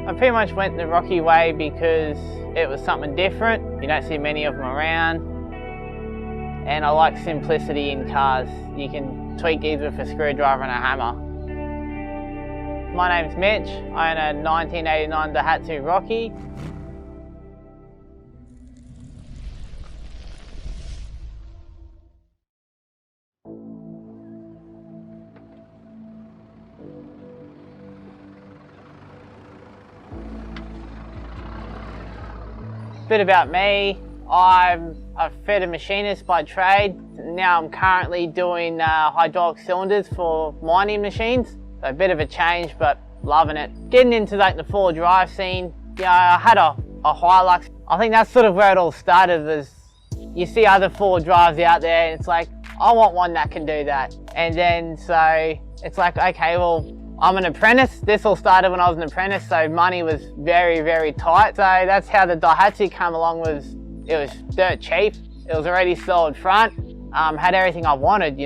I pretty much went the Rocky way because it was something different. You don't see many of them around. And I like simplicity in cars. You can tweak these with a screwdriver and a hammer. My name's Mitch. I own a 1989 Daihatsu Rocky. Bit about me, I'm a fitter machinist by trade. Now I'm currently doing hydraulic cylinders for mining machines. So a bit of a change, but loving it. Getting into like the four drive scene, I had a Hilux. I think that's sort of where it all started. Was you see other four drives out there and it's like, I want one that can do that. And then so it's like, okay, well, I'm an apprentice. This all started when I was an apprentice, so money was very, very tight. So that's how the Daihatsu came along. It was dirt cheap. It was already solid front. Had everything I wanted,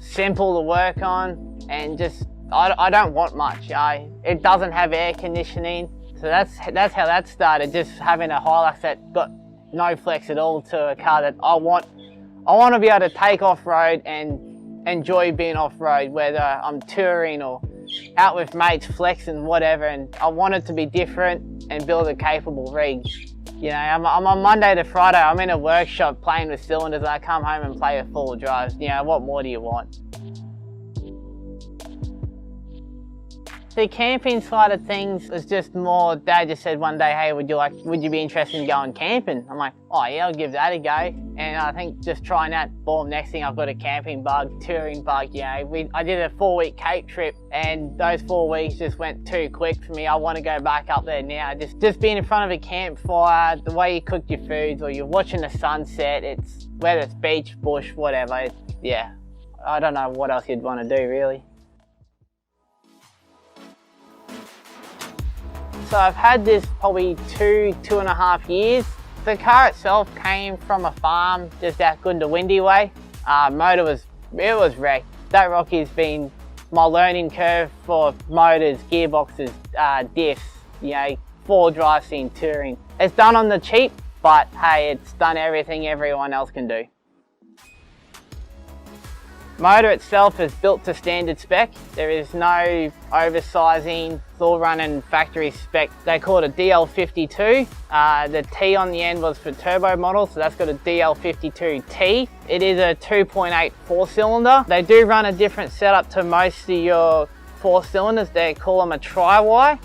simple to work on, and just I don't want much. It doesn't have air conditioning, so that's how that started. Just having a Hilux that got no flex at all to a car that I want to be able to take off road and enjoy being off road, whether I'm touring or out with mates, flexing, whatever. And I want it to be different and build a capable rig. I'm on Monday to Friday, I'm in a workshop playing with cylinders, and I come home and play with four drives. What more do you want? The camping side of things was just more, Dad just said one day, hey, would you be interested in going camping? I'm like, oh yeah, I'll give that a go. And I think just trying that, boom, next thing I've got a camping bug, touring bug. I did a 4-week Cape trip, and those 4 weeks just went too quick for me. I want to go back up there now. Just being in front of a campfire, the way you cook your foods, or you're watching the sunset, whether it's beach, bush, whatever, I don't know what else you'd want to do really. So I've had this probably 2.5 years. The car itself came from a farm just out Goondiwindi way. Motor was wrecked. That Rocky's been my learning curve for motors, gearboxes, diffs, four drive scene touring. It's done on the cheap, but hey, it's done everything everyone else can do. Motor itself is built to standard spec. There is no oversizing. It's all running factory spec. They call it a DL52. The T on the end was for turbo model, so that's got a DL52T. It is a 2.8 4-cylinder. They do run a different setup to most of your 4-cylinders. They call them a tri-Y.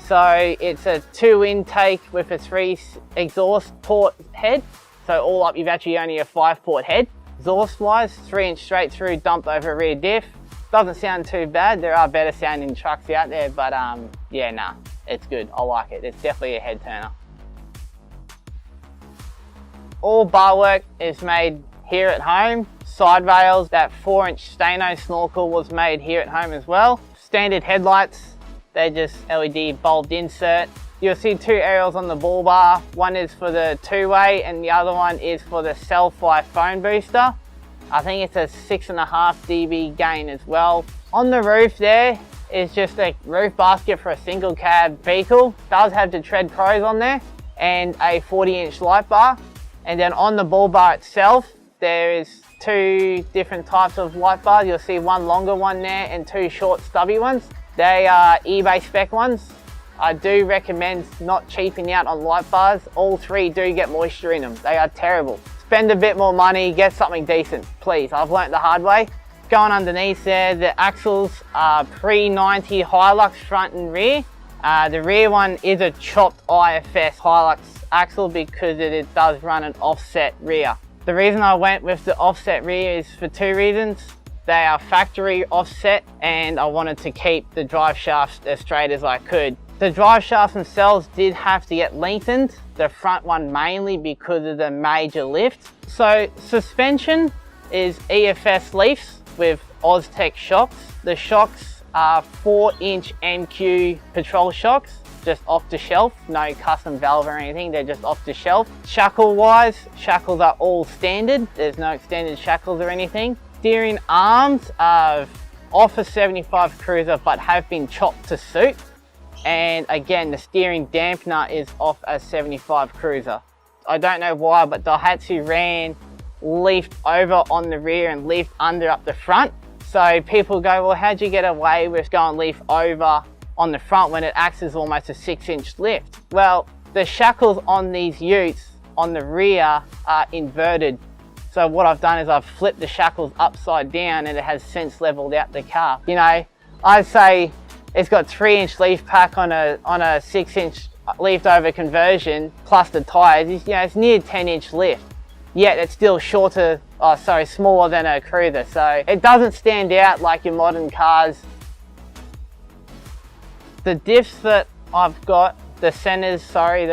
So it's a 2 intake with a 3 exhaust port head. So all up, you've actually only a 5-port head. Exhaust wise, 3-inch straight through, dumped over rear diff. Doesn't sound too bad. There are better sounding trucks out there, but it's good. I like it. It's definitely a head turner. All bar work is made here at home. Side rails, that 4-inch Stano snorkel was made here at home as well. Standard headlights, they're just LED bulbed insert. You'll see 2 aerials on the bull bar. One is for the 2-way and the other one is for the Selfie phone booster. I think it's a 6.5 dB gain as well. On the roof there is just a roof basket for a single cab vehicle. It does have the Tread Pros on there and a 40-inch light bar. And then on the bull bar itself, there is 2 different types of light bars. You'll see one longer one there and 2 short stubby ones. They are eBay spec ones. I do recommend not cheaping out on light bars. All 3 do get moisture in them. They are terrible. Spend a bit more money, get something decent, please. I've learnt the hard way. Going underneath there, the axles are pre-90 Hilux front and rear. The rear one is a chopped IFS Hilux axle because it does run an offset rear. The reason I went with the offset rear is for 2 reasons. They are factory offset, and I wanted to keep the drive shafts as straight as I could. The drive shafts themselves did have to get lengthened, the front one mainly because of the major lift. So suspension is EFS leafs with Oztech shocks. The shocks are 4-inch MQ Patrol shocks, just off the shelf, no custom valve or anything, they're just off the shelf. Shackle wise, shackles are all standard, there's no extended shackles or anything. Steering arms are off a 75 Cruiser but have been chopped to suit. And again, the steering dampener is off a 75 Cruiser. I don't know why, but Daihatsu ran leafed over on the rear and leafed under up the front. So people go, well, how'd you get away with going leaf over on the front when it acts as almost a 6-inch lift? Well, the shackles on these utes on the rear are inverted. So what I've done is I've flipped the shackles upside down and it has since leveled out the car. You know, I'd say it's got 3-inch leaf pack on a 6-inch leafed over conversion plus the tires. You know, it's near 10-inch lift. Yet it's still smaller than a Cruiser. So it doesn't stand out like your modern cars. The diffs that I've got, the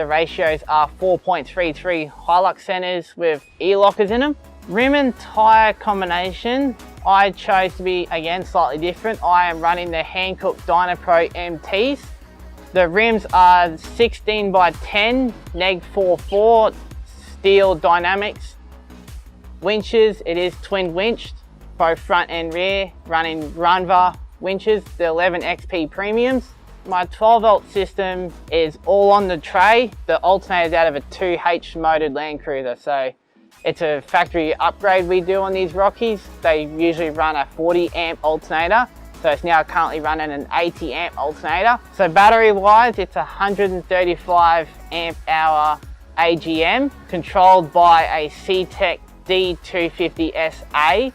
ratios are 4.33 Hilux centers with e-lockers in them. Rim and tire combination, I chose to be, again, slightly different. I am running the Hankook Dynapro MTs. The rims are 16 by 10 neg 44 steel dynamics. Winches, it is twin winched, both front and rear, running Runva winches, the 11 XP premiums. My 12 volt system is all on the tray. The alternator is out of a 2H motored Land Cruiser. So it's a factory upgrade we do on these Rockies. They usually run a 40 amp alternator. So it's now currently running an 80 amp alternator. So battery wise, it's 135 amp hour AGM controlled by a C-Tech D250SA.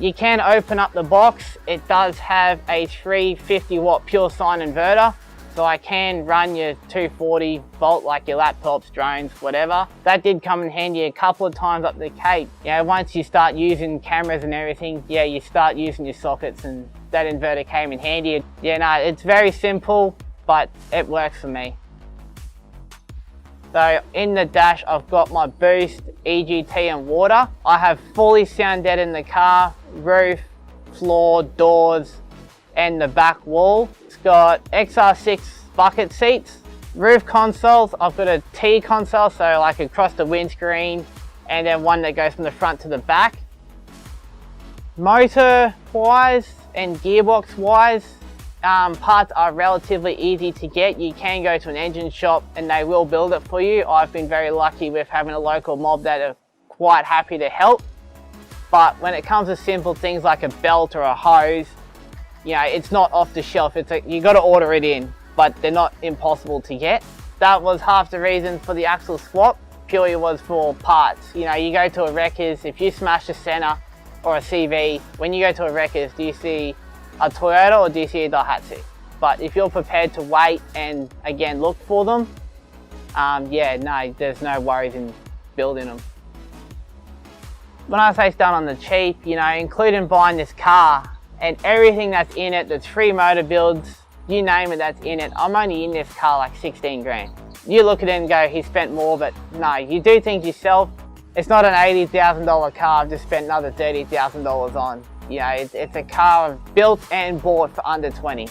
You can open up the box. It does have a 350 watt pure sine inverter. So I can run your 240 volt like your laptops, drones, whatever. That did come in handy a couple of times up the Cape. You know, once you start using cameras and everything, yeah, you start using your sockets, and that inverter came in handy. Yeah, no, it's very simple, but it works for me. So in the dash, I've got my boost, EGT and water. I have fully sound dead in the car, roof, floor, doors, and the back wall. It's got XR6 bucket seats. Roof consoles, I've got a T console, so like across the windscreen, and then one that goes from the front to the back. Motor wise and gearbox wise, parts are relatively easy to get. You can go to an engine shop and they will build it for you. I've been very lucky with having a local mob that are quite happy to help. But when it comes to simple things like a belt or a hose, you know, it's not off the shelf. You got to order it in, but they're not impossible to get. That was half the reason for the axle swap, purely was for parts. You know, you go to a Wreckers, if you smash a Senna or a CV, when you go to a Wreckers, do you see a Toyota or do you see a Daihatsu? But if you're prepared to wait and again look for them, yeah, no, there's no worries in building them. When I say it's done on the cheap, you know, including buying this car and everything that's in it, the 3 motor builds, you name it, that's in it. I'm only in this car like 16 grand. You look at it and go, he spent more, but no, you do things yourself. It's not an $80,000 car I've just spent another $30,000 on. You know, it's a car I've built and bought for under 20.